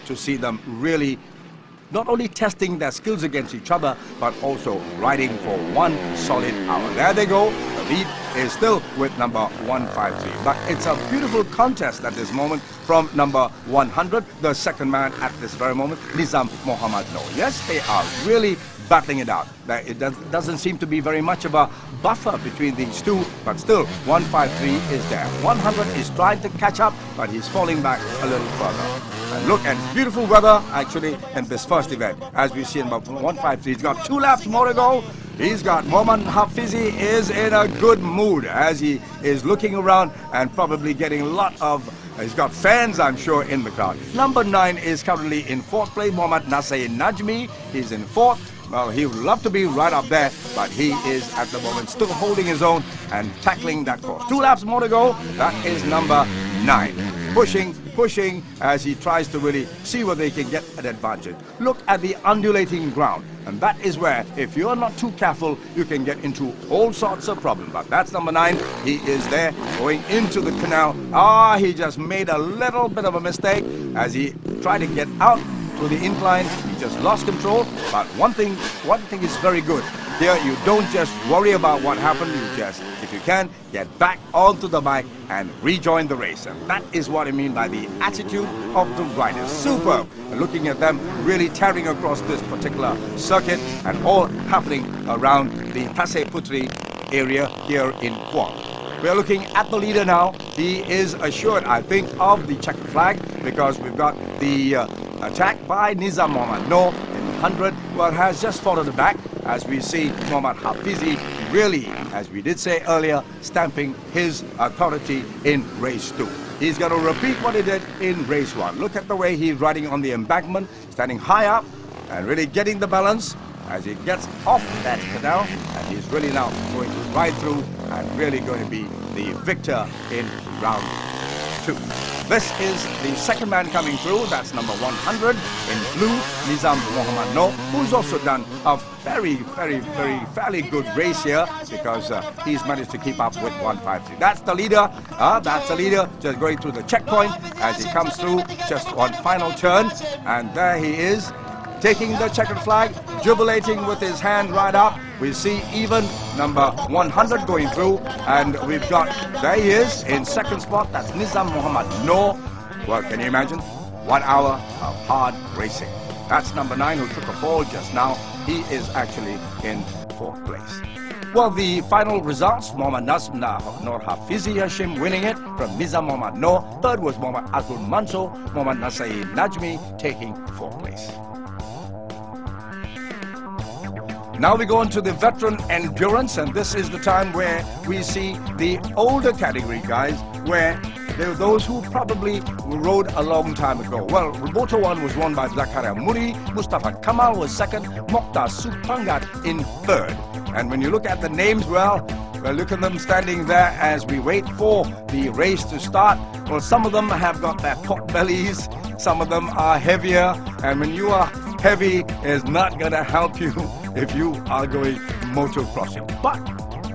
to see them really not only testing their skills against each other, but also riding for one solid hour. There they go. The lead is still with number 153. But it's a beautiful contest at this moment from number 100, the second man at this very moment, Nizam Mohammad Noor. Yes, they are really battling it out. It doesn't seem to be very much of a buffer between these two, but still 153 is there. 100 is trying to catch up, but he's falling back a little further. And look at beautiful weather actually in this first event. As we see in about 153, he's got 2 laps more to go. He's got Mohammad Hafizi is in a good mood as he is looking around and probably getting a lot of, he's got fans I'm sure in the crowd. Number 9 is currently in 4th place, Mohammad Nasai Najmi. He's in 4th. Well, he would love to be right up there, but he is at the moment still holding his own and tackling that course. 2 laps more to go. That is number 9. Pushing as he tries to really see whether he can get an advantage. Look at the undulating ground, and that is where, if you're not too careful, you can get into all sorts of problems. But that's number 9. He is there going into the canal. He just made a little bit of a mistake as he tried to get out to the incline. He just lost control. But one thing is very good. Here, you don't just worry about what happened. You just, if you can, get back onto the bike and rejoin the race. And that is what I mean by the attitude of the riders. Superb. And looking at them really tearing across this particular circuit and all happening around the Tasik Puteri area here in Kuala. We are looking at the leader now. He is assured, I think, of the checkered flag because we've got the attack by Nizam Mohammad Noor in 100. Well, has just followed back as we see Mohammad Hafizi really, as we did say earlier, stamping his authority in race 2. He's going to repeat what he did in race 1. Look at the way he's riding on the embankment, standing high up and really getting the balance as he gets off that canal, and he's really now going to ride through and really going to be the victor in round 2. This is the second man coming through. That's number 100 in blue, Nizam Mohammad Noor, who's also done a fairly good race here because he's managed to keep up with 153. That's the leader. That's the leader just going through the checkpoint as he comes through just one final turn, and there he is, taking the checkered flag, jubilating with his hand right up. We see even number 100 going through, and we've got, there he is in second spot. That's Nizam Mohammad Noor. Well, can you imagine? 1 hour of hard racing. That's number 9 who took a fall just now. He is actually in 4th place. Well, the final results, Mohammad Nasm Noor Hafizi Hashim winning it from Nizam Mohammad Noor. 3rd was Mohammad Abdul Mansour, Mohammad Nasai Najmi taking 4th place. Now we go into the veteran endurance, and this is the time where we see the older category guys, where there were those who probably rode a long time ago. Well, Moto 1 was won by Zakaria Muri, Mustafa Kamal was 2nd, Mokhtar Supangat in 3rd. And when you look at the names, well, look at them standing there as we wait for the race to start. Well, some of them have got their pot bellies, some of them are heavier, and when you are heavy, it's not going to help you if you are going motocrossing. But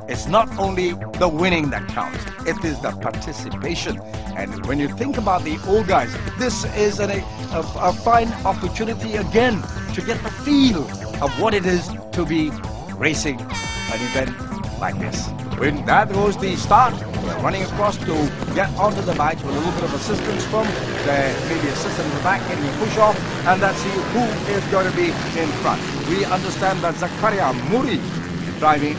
it's not only the winning that counts, it is the participation. And when you think about the old guys, this is a fine opportunity again to get the feel of what it is to be racing an event like this. When that goes the start, we're running across to get onto the bikes with a little bit of assistance from the maybe assistant in the back, getting a push off, and let's see who is going to be in front. We understand that Zakaria Muri,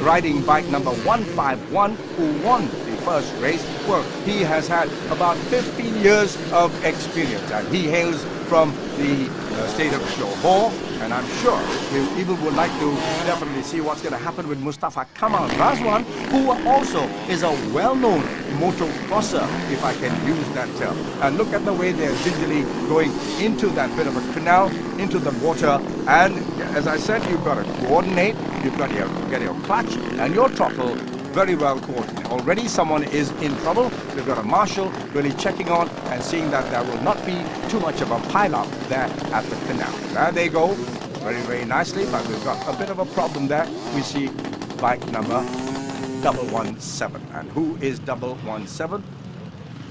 riding bike number 151, who won the first race, well, he has had about 15 years of experience, and he hails from the state of Johor, and I'm sure he even would like to definitely see what's going to happen with Mustafa Kamal Razwan, who also is a well-known motocrosser, if I can use that term. And look at the way they're gingerly going into that bit of a canal, into the water, and as I said, you've got to coordinate, you've got to get your clutch and your throttle very well coordinated. Already someone is in trouble. We've got a marshal really checking on and seeing that there will not be too much of a pile-up there at the canal. There they go, very nicely, but we've got a bit of a problem there. We see bike number 117. And who is 117?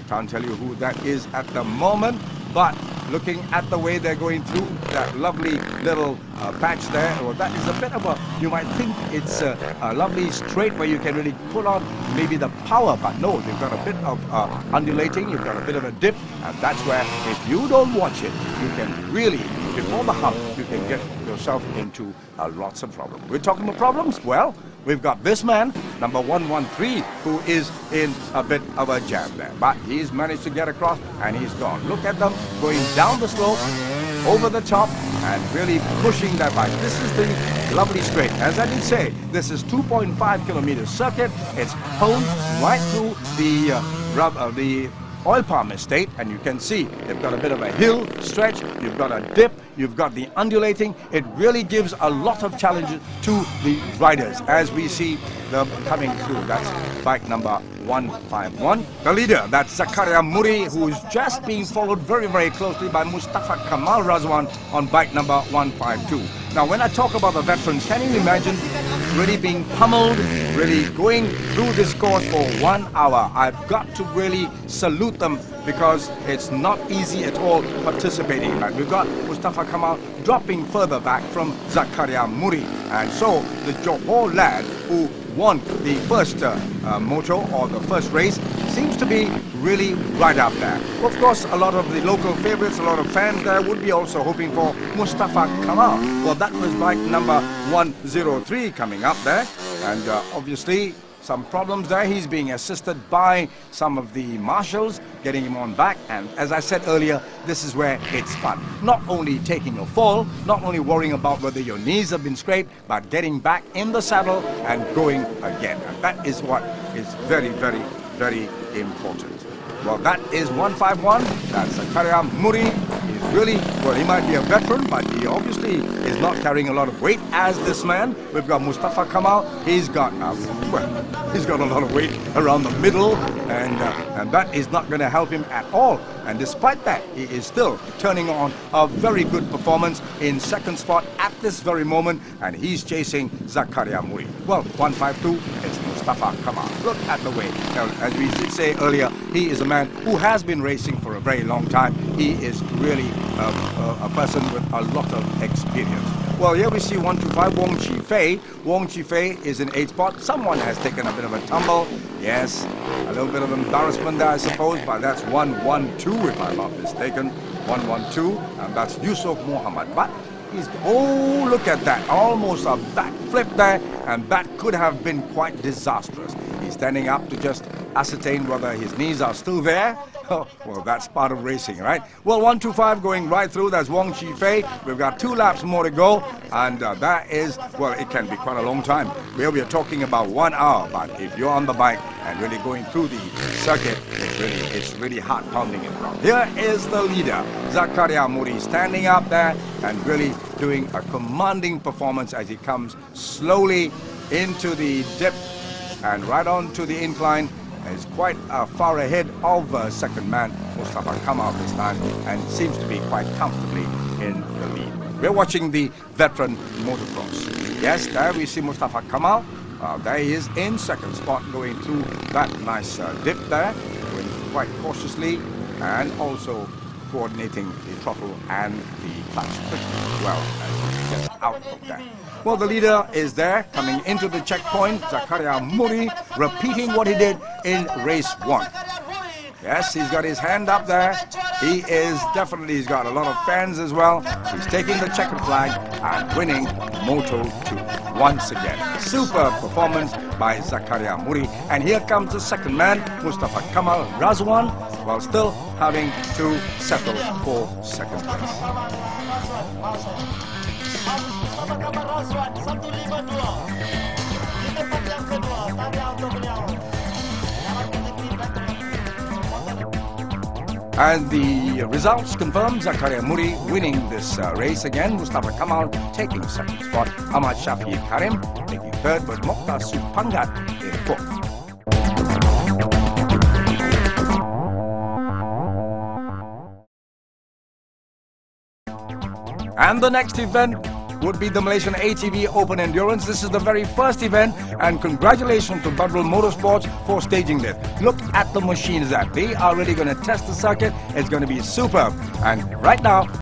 Can't tell you who that is at the moment, but looking at the way they're going through that lovely little patch there, well, that is a bit of a, you might think it's a lovely straight where you can really put on maybe the power, but no, you've got a bit of undulating, you've got a bit of a dip, and that's where if you don't watch it, you can really, before the hump, you can get yourself into lots of problems. We're talking about problems? Well, we've got this man, number 113, who is in a bit of a jam there. But he's managed to get across and he's gone. Look at them going down the slope, over the top, and really pushing their bike. This is the lovely straight. As I did say, this is 2.5 kilometer circuit. It's honed right through the oil palm estate, and you can see they've got a bit of a hill stretch, you've got a dip, you've got the undulating. It really gives a lot of challenges to the riders as we see them coming through. That's bike number 151. The leader, that's Zakaria Muri, who's just being followed very, very closely by Mustafa Kamal Razwan on bike number 152. Now, when I talk about the veterans, can you imagine really being pummeled, really going through this course for 1 hour? I've got to really salute them because it's not easy at all participating. Like we've got Mustafa Kamal dropping further back from Zakaria Muri. And so the Johor lad who won the first moto or the first race seems to be really right up there. Of course, a lot of the local favorites, a lot of fans there would be also hoping for Mustafa Kamal. Well, that was bike number 103 coming up there, and obviously some problems there. He's being assisted by some of the marshals, getting him on back. And as I said earlier, this is where it's fun. Not only taking a fall, not only worrying about whether your knees have been scraped, but getting back in the saddle and going again. And that is what is very, very, very important. Well, that is 151. That's Zakaria Muri. He's really, well, he might be a veteran, but he obviously is not carrying a lot of weight as this man. We've got Mustafa Kamal. He's got, well, he's got a lot of weight around the middle, and that is not going to help him at all. And despite that, he is still turning on a very good performance in second spot at this very moment, and he's chasing Zakaria Muri. Well, 152 is Mustafa Kamal. Look at the way. Now, as we did say earlier, he is a man who has been racing for a very long time. He is really a person with a lot of experience. Well, here we see 125 Wong Chi Fei. Wong Chi Fei is in 8th spot. Someone has taken a bit of a tumble. Yes, a little bit of embarrassment there, I suppose, but that's 112 if I'm not mistaken. 112, and that's Yusuf Muhammad. But he's, oh, look at that, almost a backflip there, and that could have been quite disastrous. He's standing up to just ascertain whether his knees are still there. Oh, well, that's part of racing, right? Well, 125 going right through, that's Wong Chi Fei. We've got 2 laps more to go, and that is, well, it can be quite a long time. Here we are talking about 1 hour, but if you're on the bike and really going through the circuit, it's really heart pounding it wrong. Here is the leader, Zakaria Muri, standing up there and really doing a commanding performance as he comes slowly into the dip and right on to the incline. Is quite far ahead of second man, Mustafa Kamal this time, and seems to be quite comfortably in the lead. We're watching the veteran motocross. Yes, there we see Mustafa Kamal. There he is in second spot, going through that nice dip there, going quite cautiously, and also coordinating the throttle and the clutch pretty well as he gets out of that. Well, the leader is there, coming into the checkpoint, Zakaria Muri, repeating what he did in race 1. Yes, he's got his hand up there. He is definitely, he's got a lot of fans as well. He's taking the checkered flag and winning Moto 2 once again. Super performance by Zakaria Muri. And here comes the second man, Mustafa Kamal Razwan, while still having to settle for second place. And the results confirm Zakaria Muri winning this race again. Mustafa Kamal taking second spot. Ahmad Shafi Karim taking third, but Mokhtar Supangat in fourth. And the next event would be the Malaysian ATV Open Endurance. This is the very first event, and congratulations to Badrul Motorsports for staging this. Look at the machines that they are really going to test the circuit. It's going to be superb. And right now,